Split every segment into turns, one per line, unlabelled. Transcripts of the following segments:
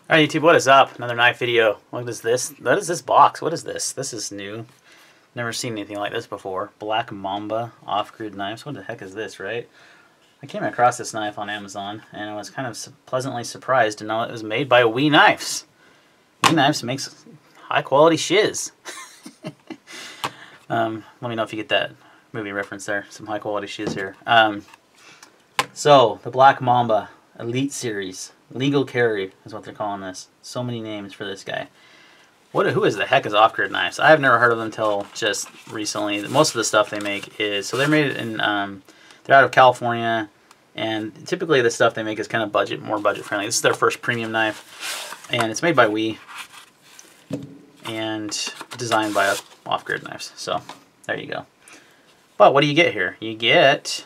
Alright YouTube, what is up? Another knife video. What is this? What is this box? What is this? This is new. Never seen anything like this before. Black Mamba off-grid knives. What the heck is this, right? I came across this knife on Amazon and I was kind of pleasantly surprised to know it was made by We Knives. We Knives makes high quality shiz. Let me know if you get that movie reference there. Some high quality shiz here. So, the Black Mamba Elite Series. Legal carry is what they're calling this. So many names for this guy. Who is the heck is off-grid knives? I've never heard of them until just recently. Most of the stuff they make is, so they're made in, they're out of California, and typically the stuff they make is kind of more budget friendly. This is their first premium knife, and it's made by We, and designed by Off-Grid Knives. So there you go. But what do you get here? You get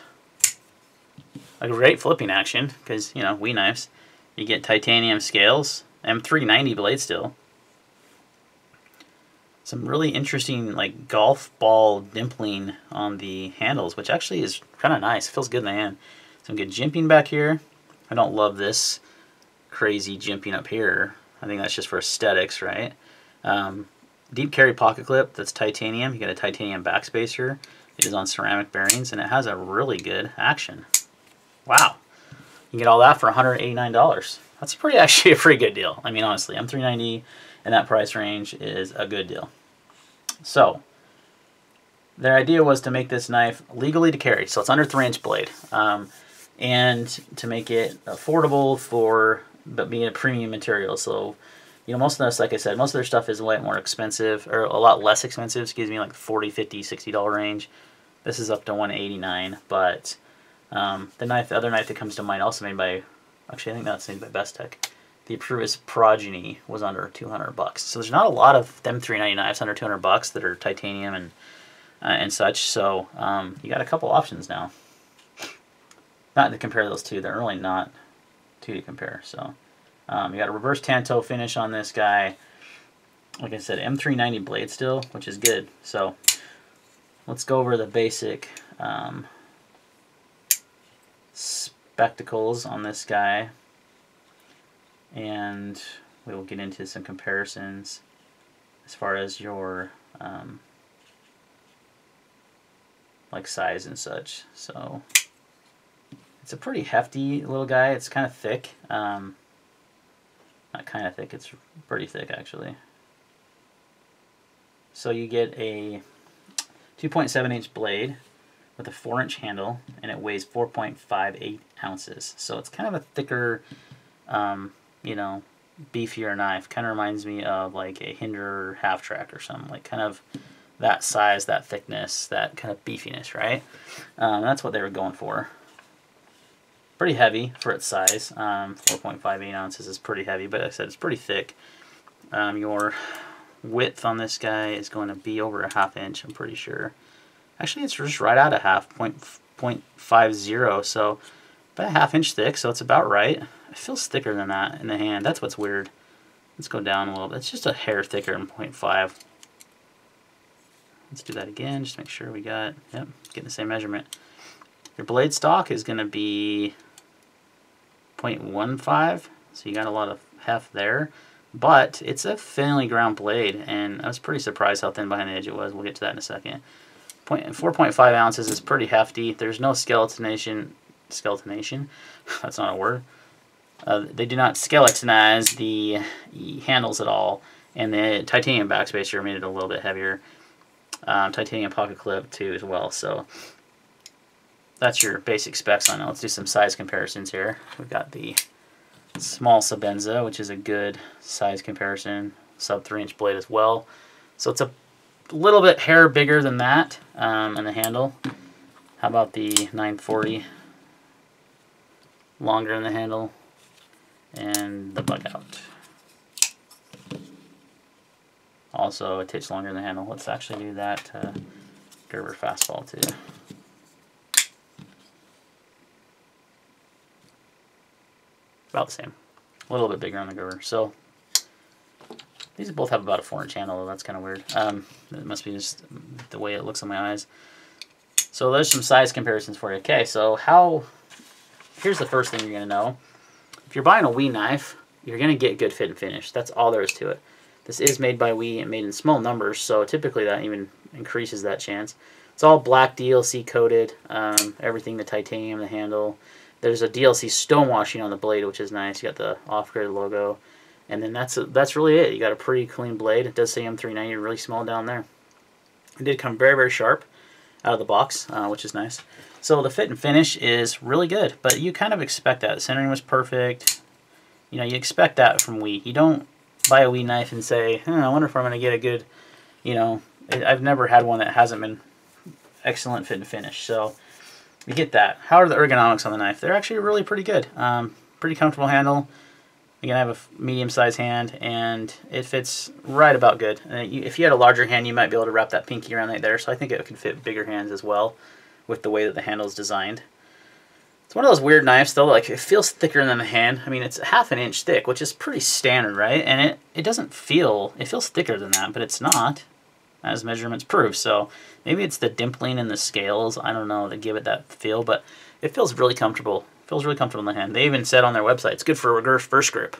a great flipping action, because, you know, We Knives. You get titanium scales, M390 blade steel. Some really interesting, like, golf ball dimpling on the handles, which actually is kind of nice. It feels good in the hand. Some good jimping back here. I don't love this crazy jimping up here. I think that's just for aesthetics, right? Deep carry pocket clip, that's titanium. You got a titanium backspacer. It is on ceramic bearings, and it has a really good action. Wow. You can get all that for $189. That's actually a pretty good deal. I mean, honestly, M390 in that price range is a good deal. So, their idea was to make this knife legally to carry. So it's under 3-inch blade. And to make it affordable but being a premium material. So, you know, most of this, like I said, most of their stuff is a lot more expensive, or a lot less expensive, excuse me, like $40, $50, $60 range. This is up to $189, but the other knife that comes to mind, also made by, actually I think that's made by Best Tech. The Apruvus Progeny was under $200. So there's not a lot of them 390 knives under $200 that are titanium and such. So you got a couple options now. Not to compare those two. They're really not two to compare. So you got a reverse tanto finish on this guy. Like I said, M390 blade steel, which is good. So let's go over the basic spectacles on this guy, and we will get into some comparisons as far as your like size and such. So it's a pretty hefty little guy. It's kind of thick. Not kind of thick, it's pretty thick actually. So you get a 2.7-inch blade with a 4-inch handle, and it weighs 4.58 ounces. So it's kind of a thicker, you know, beefier knife. Kind of reminds me of like a Hinder half track or something, like kind of that size, that thickness, that kind of beefiness, right? That's what they were going for. Pretty heavy for its size. 4.58 ounces is pretty heavy, but like I said, it's pretty thick. Your width on this guy is going to be over a 1/2 inch, I'm pretty sure. Actually, it's just right out of 0.50, so about a 1/2 inch thick, so it's about right. It feels thicker than that in the hand. That's what's weird. Let's go down a little bit. It's just a hair thicker than 0.5. Let's do that again, just to make sure we got, yep, getting the same measurement. Your blade stock is going to be 0.15, so you got a lot of heft there. But it's a thinly ground blade, and I was pretty surprised how thin behind the edge it was. We'll get to that in a second. 4.5 ounces is pretty hefty. There's no skeletonation. That's not a word. They do not skeletonize the handles at all, and the titanium backspacer made it a little bit heavier. Titanium pocket clip too as well. So that's your basic specs on it. Let's do some size comparisons here. We've got the small Sabenza, which is a good size comparison, sub 3-inch blade as well. So it's a little bit hair bigger than that, and the handle. How about the 940? Longer in the handle, and the bug out. Also a titch longer in the handle. Let's actually do that Gerber fastball too. About the same. A little bit bigger on the Gerber. So these both have about a 4-inch handle. That's kind of weird. It must be just the way it looks on my eyes. So there's some size comparisons for you. Okay, so here's the first thing you're going to know. If you're buying a We knife, you're going to get good fit and finish. That's all there is to it. This is made by We and made in small numbers, so typically that even increases that chance. It's all black DLC coated, everything, the titanium, the handle. There's a DLC stonewashing on the blade, which is nice. You got the off-grid logo. And then that's really it. You got a pretty clean blade. It does say M390, really small down there. It did come very, very sharp out of the box, which is nice. So the fit and finish is really good, but you kind of expect that. The centering was perfect. You know, you expect that from We. You don't buy a We knife and say, I wonder if I'm going to get a good, you know, I've never had one that hasn't been excellent fit and finish. So you get that. How are the ergonomics on the knife? They're actually really pretty good. Pretty comfortable handle. You can have a medium-sized hand, and it fits right about good. If you had a larger hand, you might be able to wrap that pinky around right there, so I think it could fit bigger hands as well with the way that the handle is designed. It's one of those weird knives, though. Like, it feels thicker than the hand. I mean, it's ½ inch thick, which is pretty standard, right? And it doesn't feel... It feels thicker than that, but it's not, as measurements prove. So maybe it's the dimpling in the scales, I don't know, that give it that feel, but it feels really comfortable. Feels really comfortable in the hand. They even said on their website, it's good for reverse grip.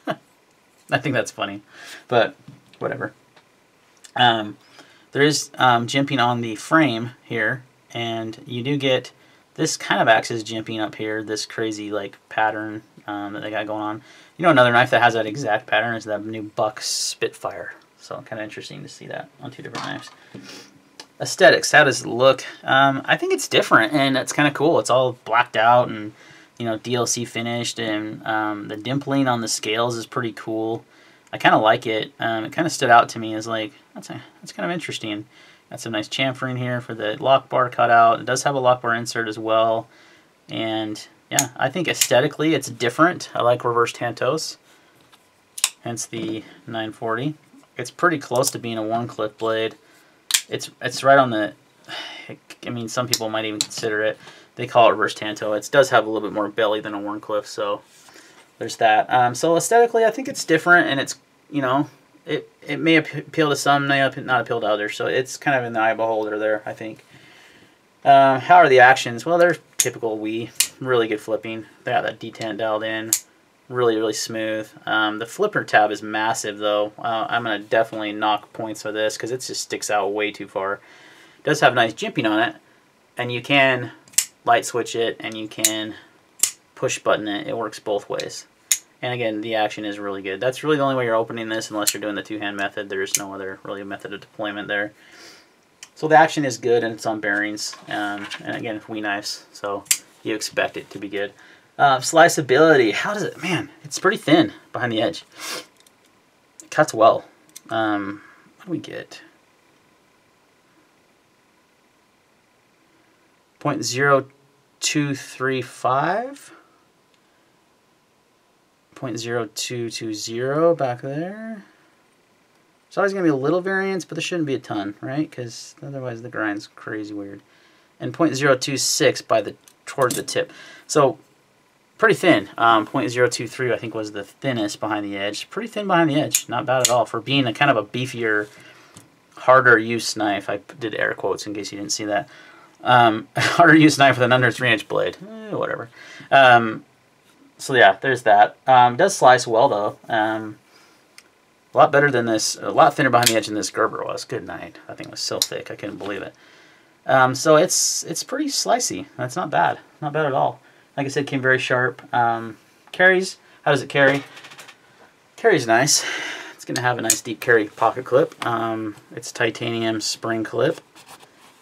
I think that's funny, but whatever. There is jimping on the frame here, and you do get... This kind of acts as jimping up here, this crazy like pattern that they got going on. You know, another knife that has that exact pattern is that new Buck Spitfire. So kind of interesting to see that on two different knives. Aesthetics, how does it look? I think it's different, and it's kind of cool. It's all blacked out and, you know, DLC finished, and the dimpling on the scales is pretty cool. I kind of like it. It kind of stood out to me as like, that's kind of interesting. Got some nice chamfering here for the lock bar cutout. It does have a lock bar insert as well. And yeah, I think aesthetically it's different. I like reversed hand toes, hence the 940. It's pretty close to being a Warncliffe blade. It's right on the, I mean, some people might even consider it. They call it reversed hand toe. It does have a little bit more belly than a Warncliffe, so there's that. So aesthetically, I think it's different, and it's, you know, it may appeal to some, may not appeal to others. So it's kind of in the eye of the beholder there, I think. How are the actions? Well, they're typical We. Really good flipping. They got that detent dialed in. Really, really smooth. The flipper tab is massive, though. I'm going to definitely knock points for this because it just sticks out way too far. It does have nice jimping on it, and you can light switch it, and you can push button it. It works both ways. And again, the action is really good. That's really the only way you're opening this unless you're doing the two-hand method. There's no other really method of deployment there. So the action is good, and it's on bearings. And again, We knives, so you expect it to be good. Sliceability, how does it, man, it's pretty thin behind the edge. It cuts well. What do we get? 0.0235. 0.0220 back there. There's always going to be a little variance, but there shouldn't be a ton, right? Because otherwise the grind's crazy weird. And 0.026 by towards the tip. So pretty thin. 0.023 I think was the thinnest behind the edge. Pretty thin behind the edge. Not bad at all for being a kind of a beefier, harder use knife. I did air quotes in case you didn't see that. Harder use knife with an under 3-inch blade. Whatever. So yeah, there's that. It does slice well though. A lot better than this. A lot thinner behind the edge than this Gerber was. Good night. That thing was so thick, I couldn't believe it. So it's pretty slicey. That's not bad. Not bad at all. Like I said, came very sharp. Carries. How does it carry? Carries nice. It's gonna have a nice deep carry pocket clip. It's titanium spring clip,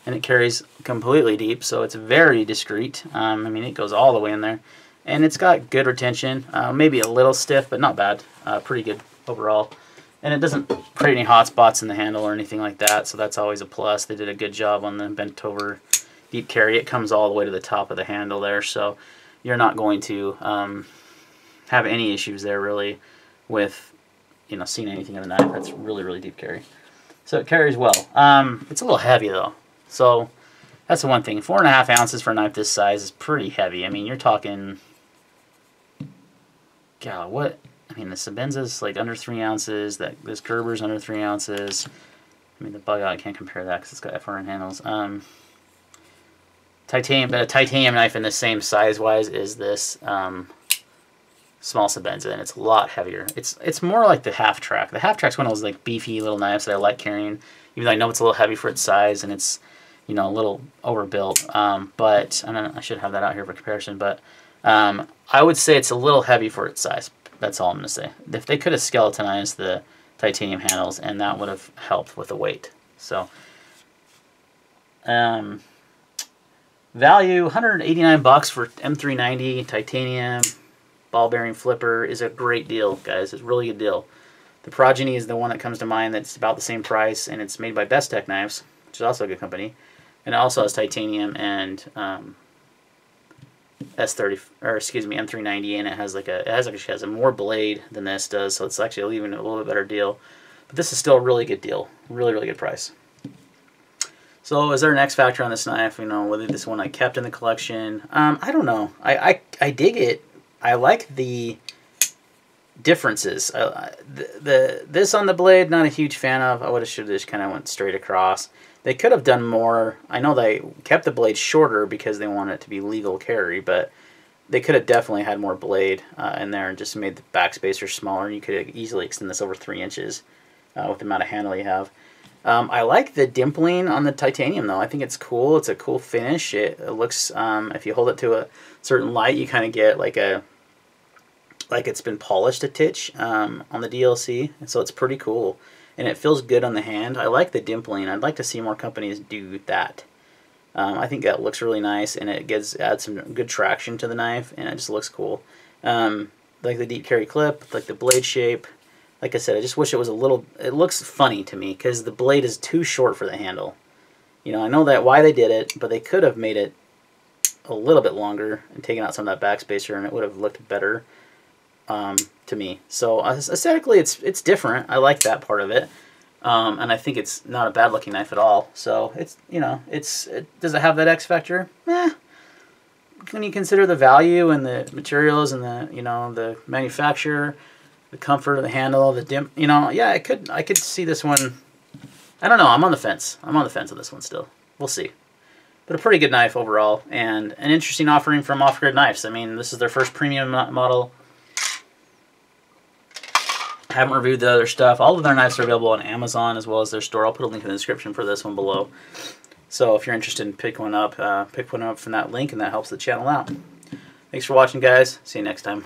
and it carries completely deep, so it's very discreet. I mean, it goes all the way in there. And it's got good retention, maybe a little stiff, but not bad. Pretty good overall. And it doesn't create any hot spots in the handle or anything like that, so that's always a plus. They did a good job on the bent over deep carry. It comes all the way to the top of the handle there, so you're not going to have any issues there really with, you know, seeing anything in the knife. That's really, really deep carry. So it carries well. It's a little heavy though, so that's the one thing. 4.5 ounces for a knife this size is pretty heavy. I mean, you're talking... God, what? I mean, the Sabenza's like under 3 ounces. This Gerber's under 3 ounces. I mean, the bug out, I can't compare that because it's got FRN handles. Titanium, but a titanium knife in the same size-wise is this small Sebenza, and it's a lot heavier. It's more like the half track. The half track's one of those like beefy little knives that I like carrying, even though I know it's a little heavy for its size and it's, you know, a little overbuilt. But I don't know, I should have that out here for comparison. But I would say it's a little heavy for its size. That's all I'm gonna say. If they could have skeletonized the titanium handles, and that would have helped with the weight. So value $189 for M390 titanium ball bearing flipper is a great deal, guys. It's a really good deal. The Progeny is the one that comes to mind that's about the same price, and it's made by Best Tech Knives, which is also a good company, and it also has titanium and S30, or excuse me, M390, and it has a more blade than this does, so it's actually even a little bit better deal. But this is still a really good deal, really good price. So is there an X factor on this knife? You know, whether this one I kept in the collection, I don't know. I dig it. I like the differences. This on the blade, not a huge fan of. I should have just kind of went straight across. They could have done more. I know they kept the blade shorter because they wanted it to be legal carry, but they could have definitely had more blade in there and just made the backspacer smaller. You could easily extend this over 3 inches with the amount of handle you have. I like the dimpling on the titanium, though. I think it's cool. It's a cool finish. It looks, if you hold it to a certain light, you kind of get like it's been polished a titch on the DLC, and so it's pretty cool. And it feels good on the hand. I like the dimpling. I'd like to see more companies do that. I think that looks really nice, and it adds some good traction to the knife, and it just looks cool. Like the deep carry clip, like the blade shape. Like I said, I just wish it was a little... It looks funny to me because the blade is too short for the handle. You know, I know that why they did it, but they could have made it a little bit longer and taken out some of that backspacer, and it would have looked better to me. So aesthetically, it's different. I like that part of it, and I think it's not a bad looking knife at all. So it's, you know, does it have that X factor? When you consider the value and the materials and the, you know, the manufacturer, the comfort of the handle, the you know, yeah, I could see this one. I don't know. I'm on the fence. I'm on the fence on this one still. We'll see. But a pretty good knife overall, and an interesting offering from Off Grid Knives. I mean, this is their first premium model. I haven't reviewed the other stuff. All of their knives are available on Amazon as well as their store. I'll put a link in the description for this one below. So if you're interested in pick one up from that link, and that helps the channel out. Thanks for watching, guys. See you next time.